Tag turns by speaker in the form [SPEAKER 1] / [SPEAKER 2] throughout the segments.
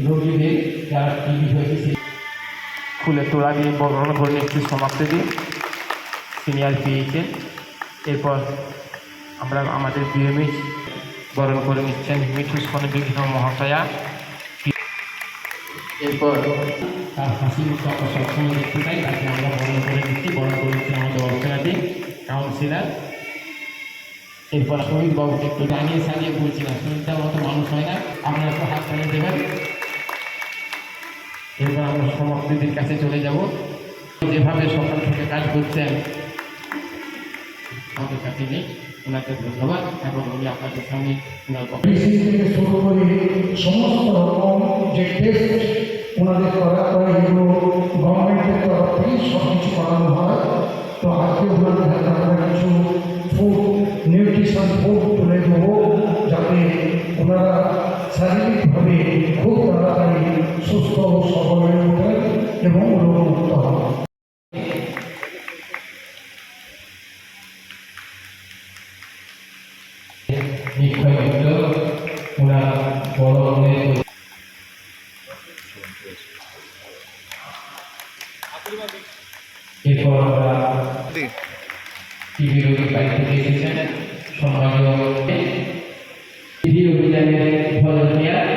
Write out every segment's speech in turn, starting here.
[SPEAKER 1] রোগীদের যারা টিবি হয়েছে সেই ফুলের তোড়া দিয়ে বরণ করে একটি সমাপ্তি দিই সিনিয়র পিএইচে। এরপর আমরা আমাদের বিএমএইচ বরণ করে নিচ্ছেন মিঠু বিঘ্ন মহাশয়া। এরপর তার হাসি মুখে আমরা সবসময় দেখতে পাই, তাকে আমরা বরণ করে নিচ্ছি আমাদের অর্চনাদি কাউন্সিলার। এরপর শহীদ বাবুকে একটু দাঁড়িয়ে সাজিয়ে বলছিলাম, শহীদটার মতো মানুষ হয় না, আপনারা একটু হাত টানিয়ে দেবেন। এরপর আমরা সমাপ্তিদের কাছে চলে যাব। যেভাবে সকাল থেকে কাজ করছেন আমাদের কাছে নেই, ওনাকে ধন্যবাদ। এবং উনি আপনাদের সামনে
[SPEAKER 2] থেকে শুরু করে সমস্ত রকম যে টেস্ট ওনাদের করা হয় এগুলো গভর্নমেন্টের তরফ থেকে সব কিছু করানো হয়। তো আজকে ওনাদের হাতে আমরা কিছু ফুড নিউট্রিশন ফুড তুলে দেবো, যাতে ওনারা শারীরিকভাবে খুব তাড়াতাড়ি সুস্থ ও সবল হয়ে ওঠেন এবং রোগমুক্ত হন।
[SPEAKER 1] এরপর আমরা টিভি রোগীর বাড়ি থেকে এসেছেন সম্মানীয় টিভি অভিযানের ভলান্টিয়ার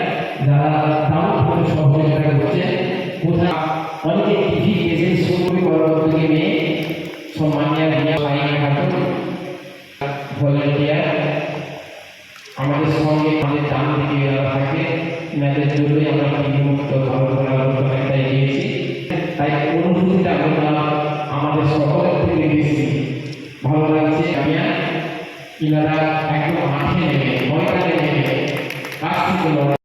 [SPEAKER 1] যারা দারুণভাবে সহযোগিতা করছে। কোথায় অনেকে টিভি কেসের সঙ্গে গর্ভবতী মেয়ে সম্মানীয় ভলান্টিয়ার আমাদের সঙ্গে আমাদের ডান দিকে যারা থাকে এনাদের জন্যই আমরা টিভি মুক্ত ভালো করার অনেকটা এগিয়েছি। তাই অনুভূতিটা আমাদের সকলের থেকে বেশি ভালো লাগছে। এনারা একদম মাঠে নেমে ময়দানে নেমে কাজ থেকে